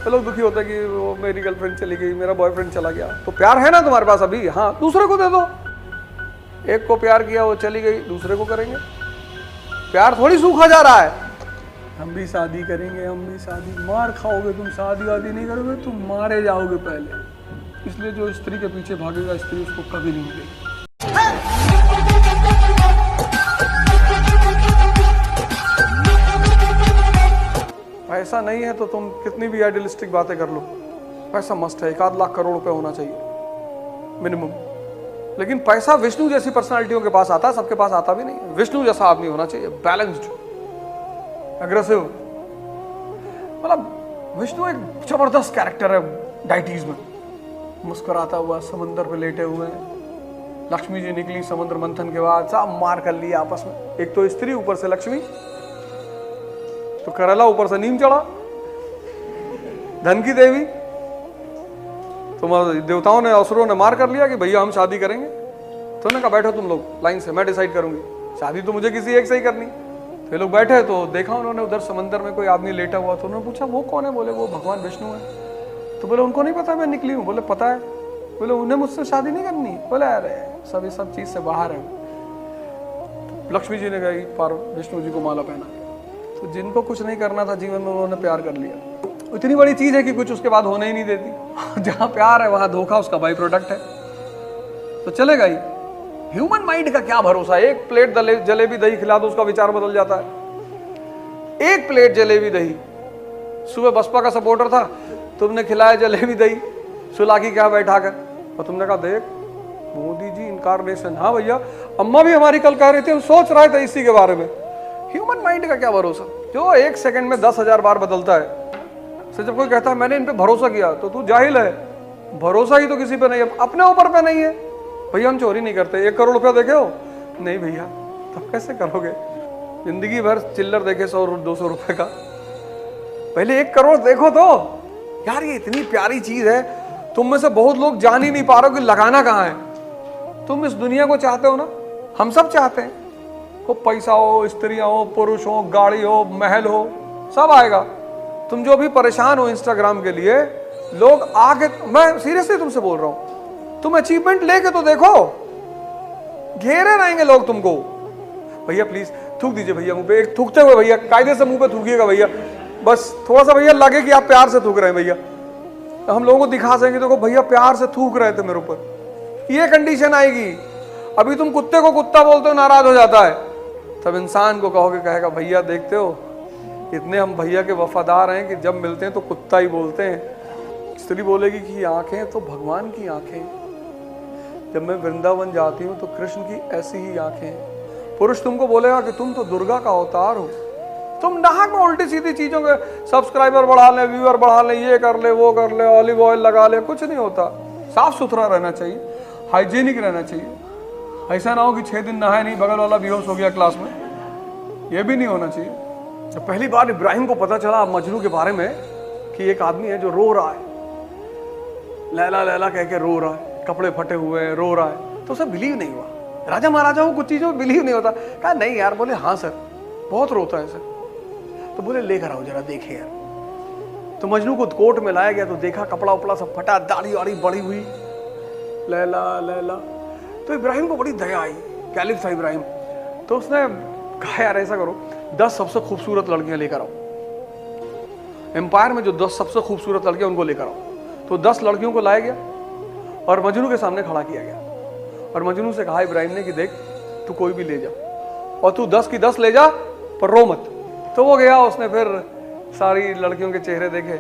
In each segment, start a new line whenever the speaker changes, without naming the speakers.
तो लोग दुखी होते हैं कि वो मेरी गर्लफ्रेंड चली गई, मेरा बॉयफ्रेंड चला गया। तो प्यार है ना तुम्हारे पास अभी, हाँ दूसरे को दे दो। एक को प्यार किया, वो चली गई, दूसरे को करेंगे। प्यार थोड़ी सूखा जा रहा है। हम भी शादी करेंगे, हम भी शादी, मार खाओगे तुम, शादी वादी नहीं करोगे तुम, मारे जाओगे पहले। इसलिए जो स्त्री के पीछे भागेगा स्त्री उसको कभी नहीं मिलेगी। पैसा नहीं है तो तुम कितनी भी आइडियलिस्टिक बातें कर लो, पैसा मस्ट है, 1 लाख करोड़ रुपए होना चाहिए मिनिमम। लेकिन पैसा विष्णु जैसी पर्सनालिटियों के पास आता है, सबके पास आता भी नहीं। विष्णु जैसा आदमी होना चाहिए, बैलेंस्ड, एग्रेसिव। मतलब विष्णु एक जबरदस्त कैरेक्टर है डाइटीज में। मुस्कुराता हुआ समंदर पे लेटे हुए हैं, लक्ष्मी जी निकली समुद्र मंथन के बाद, सब मार कर लिया आपस में। एक तो स्त्री, ऊपर से लक्ष्मी, तो करेला ऊपर से नीम चढ़ा, धन की देवी। तो देवताओं ने, असुरों ने मार कर लिया कि भैया हम शादी करेंगे। तो उन्होंने कहा बैठो तुम लोग लाइन से, मैं डिसाइड करूंगी, शादी तो मुझे किसी एक से ही करनी। तो ये लोग बैठे, तो देखा उन्होंने उधर समंदर में कोई आदमी लेटा हुआ। तो उन्होंने पूछा वो कौन है? बोले वो भगवान विष्णु है। तो बोले उनको नहीं पता मैं निकली हूँ? बोले पता है। बोले उन्हें मुझसे शादी नहीं करनी? बोले अरे सब इस सब चीज से बाहर है। लक्ष्मी जी ने कही पार विष्णु जी को माला पहना। तो जिनको कुछ नहीं करना था जीवन में, उन्होंने प्यार कर लिया। इतनी बड़ी चीज है कि कुछ उसके बाद होने ही नहीं देती। जहां प्यार है वहां धोखा उसका बाई प्रोडक्ट है, तो चलेगा ही। ह्यूमन माइंड का क्या भरोसा है? एक प्लेट जलेबी दही खिला दो, उसका विचार बदल जाता है। एक प्लेट जलेबी दही, सुबह बसपा का सपोर्टर था, तुमने खिलाया जलेबी दही, सुला की क्या बैठा कर, और तुमने कहा देख मोदी जी इनकारनेशन। हाँ भैया, अम्मा भी हमारी कल कह रही थी, हम सोच रहे थे इसी के बारे में। ह्यूमन माइंड का क्या भरोसा, जो 1 सेकंड में 10,000 बार बदलता है। तो जब कोई कहता है मैंने इन पे भरोसा किया, तो तू जाहिल है। भरोसा ही तो किसी पे नहीं है, अपने ऊपर पे नहीं है। भैया हम चोरी नहीं करते, 1 करोड़ रुपया देखे हो? नहीं भैया, तब कैसे करोगे? जिंदगी भर चिल्लर देखे 100-200 रुपए का, पहले 1 करोड़ देखो तो। यार ये इतनी प्यारी चीज है, तुम में से बहुत लोग जान ही नहीं पा रहे हो कि लगाना कहाँ है। तुम इस दुनिया को चाहते हो ना, हम सब चाहते हैं। हो पैसा हो, स्त्रियां हो, पुरुष हो, गाड़ी हो, महल हो, सब आएगा। तुम जो भी परेशान हो इंस्टाग्राम के लिए, लोग आके, मैं सीरियसली तुमसे बोल रहा हूं, तुम अचीवमेंट लेके तो देखो, घेरे रहेंगे लोग तुमको। भैया प्लीज थूक दीजिए भैया मुंह पे, एक थूकते हुए भैया, कायदे से मुंह पे थूकिएगा भैया, बस थोड़ा सा भैया लगे कि आप प्यार से थूक रहे हैं भैया। तो हम लोगों को दिखा सकेंगे, देखो भैया प्यार से थूक रहे थे मेरे ऊपर। ये कंडीशन आएगी। अभी तुम कुत्ते को कुत्ता बोलते हो, नाराज हो जाता है, तब इंसान को कहोगे, कहेगा भैया देखते हो इतने हम भैया के वफादार हैं कि जब मिलते हैं तो कुत्ता ही बोलते हैं। स्त्री बोलेगी कि आंखें तो भगवान की आंखें, जब मैं वृंदावन जाती हूँ तो कृष्ण की ऐसी ही आंखें। पुरुष तुमको बोलेगा कि तुम तो दुर्गा का अवतार हो। तुम नाहक में उल्टी सीधी चीजों के सब्सक्राइबर बढ़ा ले, व्यूअर बढ़ा ले, ये कर ले, वो कर ले, ऑलिव ऑयल लगा ले, कुछ नहीं होता। साफ सुथरा रहना चाहिए, हाइजीनिक रहना चाहिए। ऐसा ना हो कि 6 दिन नहाए नहीं, बगल वाला बेहोश हो गया क्लास में, ये भी नहीं होना चाहिए। जब पहली बार इब्राहिम को पता चला मजनू के बारे में कि एक आदमी है जो रो रहा है, लैला लैला कह के रो रहा है, कपड़े फटे हुए हैं, रो रहा है, तो उसे बिलीव नहीं हुआ। राजा महाराजा को कुछ चीजों में बिलीव नहीं होता। कहा नहीं यार, बोले हाँ सर बहुत रोता है सर। तो बोले लेकर आओ जरा देखे यार। तो मजनू को कोर्ट में लाया गया, तो देखा कपड़ा उपड़ा सब फटा, दाढ़ी वाड़ी बड़ी हुई, लैला लैला। तो इब्राहिम को बड़ी दया आई, कैलिफ था इब्राहिम। तो उसने कहा यार ऐसा करो, 10 सबसे खूबसूरत लड़कियां लेकर आओ, एम्पायर में जो 10 सबसे खूबसूरत लड़कियां उनको लेकर आओ। तो 10 लड़कियों को लाया गया और मजनू के सामने खड़ा किया गया। और मजनू से कहा इब्राहिम ने कि देख तू कोई भी ले जा, और तू 10 की 10 ले जा, पर रो मत। तो वो गया, उसने फिर सारी लड़कियों के चेहरे देखे,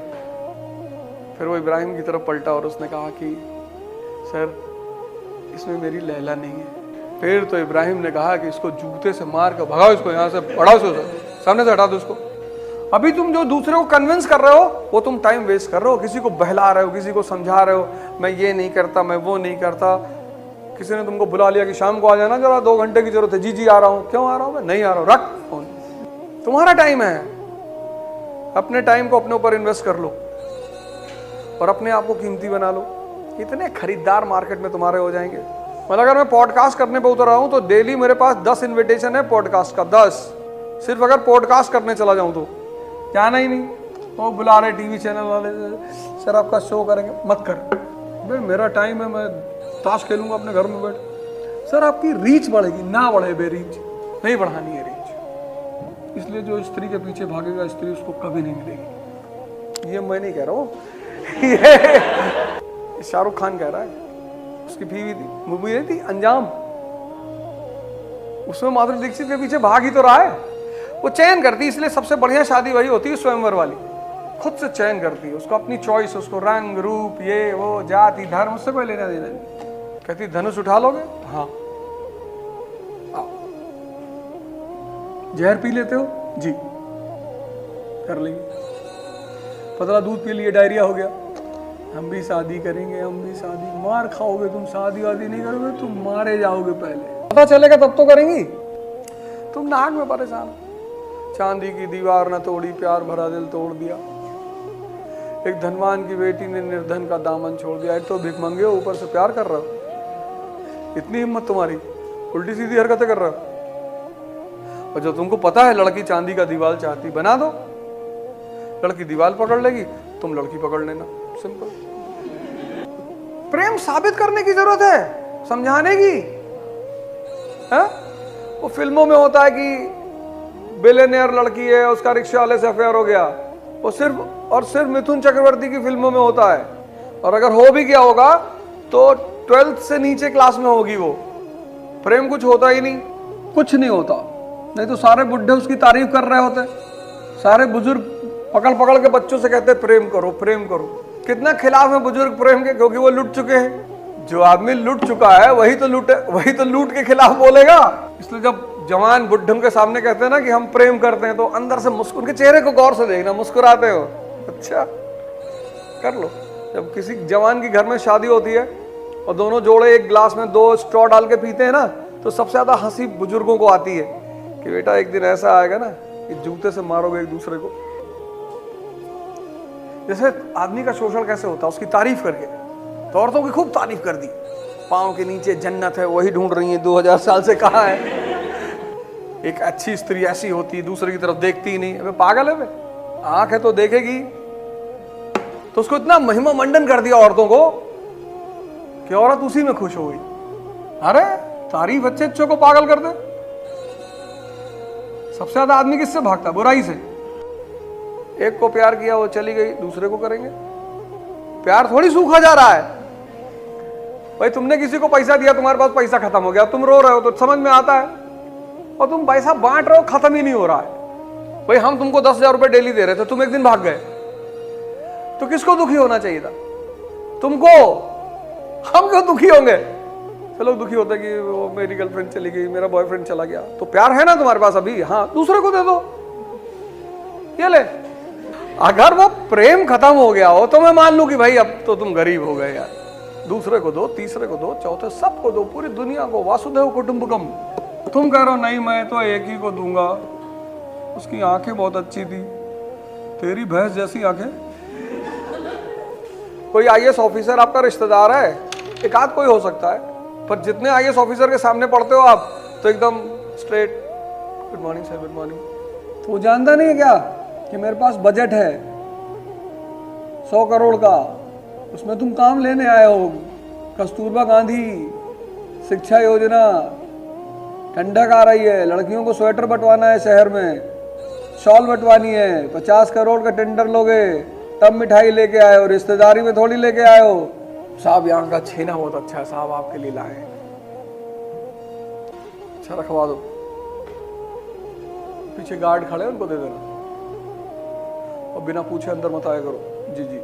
फिर वो इब्राहिम की तरफ पलटा और उसने कहा कि सर इसमें मेरी लैला नहीं है। फिर तो इब्राहिम ने कहा कि इसको जूते से मार कर भगाओ, इसको यहाँ से पढ़ाओ, सामने से हटा दो इसको। अभी तुम जो दूसरे को कन्विंस कर रहे हो, वो तुम टाइम वेस्ट कर रहे हो, किसी को बहला रहे हो, किसी को समझा रहे हो, मैं ये नहीं करता, मैं वो नहीं करता। किसी ने तुमको बुला लिया कि शाम को आ जाना, जरा 2 घंटे की जरूरत है। जी जी आ रहा हूँ। क्यों आ रहा हूँ? मैं नहीं आ रहा हूँ। रख फोन, तुम्हारा टाइम है, अपने टाइम को अपने ऊपर इन्वेस्ट कर लो और अपने आप को कीमती बना लो। इतने खरीदार मार्केट में तुम्हारे हो जाएंगे। मतलब अगर मैं पॉडकास्ट करने पे उतर रहा हूं तो डेली मेरे पास 10 इनविटेशन है पॉडकास्ट का, 10। सिर्फ अगर पॉडकास्ट करने चला जाऊं तो, जाना ही नहीं। वो बुला रहे टीवी चैनल वाले, सर आपका शो करेंगे, मत कर भाई, मेरा टाइम है, मैं ताश खेलूंगा अपने घर में बैठ। सर आपकी रीच बढ़ेगी, ना बढ़े बे रीच, नहीं बढ़ानी है रीच। इसलिए जो स्त्री के पीछे भागेगा स्त्री उसको कभी नहीं मिलेगी। ये मैं नहीं कह रहा हूँ, ये शाहरुख खान कह रहा है। उसकी बीवी थी, मूवी नहीं थी अंजाम, उसमें माधुरी दीक्षित के पीछे भाग ही तो रहा है। वो चयन करती, इसलिए सबसे बढ़िया शादी वही होती है स्वयंवर वाली, खुद से चयन करती है, उसको अपनी चॉइस, उसको रंग रूप ये वो जाति धर्म उससे कोई लेना देना नहीं। कहती धनुष उठा लोगे, हाँ। आओ। जहर पी लेते हो, जी कर लेंगे। पतला दूध पी लिए, डायरिया हो गया, हम भी शादी करेंगे, हम भी शादी। मार खाओगे तुम, शादी वादी नहीं करोगे, तुम मारे जाओगे पहले, पता चलेगा तब तो करेंगी। तुम नाक में परेशान। चांदी की दीवार न तोड़ी, प्यार भरा दिल तोड़ दिया। एक धनवान की बेटी ने निर्धन का दामन छोड़ दिया। एक तो भिखमंगे हो, ऊपर से प्यार कर रहे हो। इतनी हिम्मत तुम्हारी, उल्टी सीधी हरकतें कर रहे हो। और जो तुमको पता है लड़की चांदी का दीवार चाहती, बना दो, लड़की दीवार पकड़ लेगी, तुम लड़की पकड़ लेना, सिंपल। प्रेम साबित करने की जरूरत है, समझाने की है? वो फिल्मों में होता है कि बिलियनियर लड़की है, उसका रिक्शा वाले से अफेयर हो गया, वो सिर्फ और सिर्फ मिथुन चक्रवर्ती की फिल्मों में होता है। और अगर हो भी गया होगा तो 12th से नीचे क्लास में होगी वो। प्रेम कुछ होता ही नहीं, कुछ नहीं होता। नहीं तो सारे बुढ़े उसकी तारीफ कर रहे होते, सारे बुजुर्ग पकड़ पकड़ के बच्चों से कहते प्रेम करो प्रेम करो। कितना खिलाफ है बुजुर्ग प्रेम के, क्योंकि वो लुट चुके हैं। जो आदमी लुट चुका है वही तो लूट के खिलाफ बोलेगा। इसलिए जब जवान बुढ़ों के सामने कहते हैं ना कि हम प्रेम करते हैं, तो अंदर से उनके चेहरे को गौर से देखना, मुस्कुराते हो, अच्छा कर लो। जब किसी जवान की घर में शादी होती है और दोनों जोड़े एक गिलास में 2 स्ट्रॉ डाल के पीते हैं ना, तो सबसे ज्यादा हंसी बुजुर्गों को आती है कि बेटा एक दिन ऐसा आएगा ना कि जूते से मारोगे एक दूसरे को। जैसे आदमी का शोषण कैसे होता है, उसकी तारीफ करके। तो औरतों की खूब तारीफ कर दी, पाँव के नीचे जन्नत है, वही ढूंढ रही है 2000 साल से, कहाँ है। एक अच्छी स्त्री ऐसी होती है, दूसरे की तरफ देखती ही नहीं। अबे पागल है बे, आंख है तो देखेगी। तो उसको इतना महिमा मंडन कर दिया औरतों को कि औरत उसी में खुश हो गई। अरे तारीफ अच्छे अच्छों को पागल कर दे। सबसे ज्यादा आदमी किससे भागता, बुराई से। एक को प्यार किया, वो चली गई, दूसरे को करेंगे। प्यार थोड़ी सूखा जा रहा है भाई। तुमने किसी को पैसा दिया, तुम्हारे पास पैसा खत्म हो गया, तुम रो रहे हो, तो समझ में आता है। और तुम पैसा बांट रहे हो, खत्म ही नहीं हो रहा है भाई। हम तुमको 10,000 रुपए डेली दे रहे थे, तुम एक दिन भाग गए, तो किसको दुखी होना चाहिए था? तुमको। हम क्यों दुखी होंगे? चलो दुखी होता कि वो मेरी गर्लफ्रेंड चली गई, मेरा बॉयफ्रेंड चला गया। तो प्यार है ना तुम्हारे पास अभी, हाँ दूसरे को दे दो, ये ले। अगर वो प्रेम खत्म हो गया हो तो मैं मान लूं कि भाई अब तो तुम गरीब हो गए यार, दूसरे को दो, तीसरे को दो, चौथे सबको दो, पूरी दुनिया को, वासुदेव कुटुंबकम। तुम कह रहे हो नहीं मैं तो एक ही को दूंगा, उसकी आंखें बहुत अच्छी थी, तेरी भैंस जैसी आंखें। कोई आईएएस ऑफिसर आपका रिश्तेदार है, एक आध कोई हो सकता है, पर जितने आईएएस ऑफिसर के सामने पढ़ते हो आप तो एकदम straight, good morning sir, good morning. तो वो जानता नहीं है क्या कि मेरे पास बजट है 100 करोड़ का, उसमें तुम काम लेने आए हो। कस्तूरबा गांधी शिक्षा योजना, ठंडक आ रही है, लड़कियों को स्वेटर बंटवाना है शहर में, शॉल बंटवानी है, 50 करोड़ का टेंडर लोगे तब मिठाई लेके आए हो, रिश्तेदारी में थोड़ी लेके आए हो। साहब यहाँ का छेना बहुत अच्छा है साहब, आपके लिए लाए। अच्छा रखवा दो, पीछे गार्ड खड़े उनको दे देना, और बिना पूछे अंदर मत आया करो। जी जी।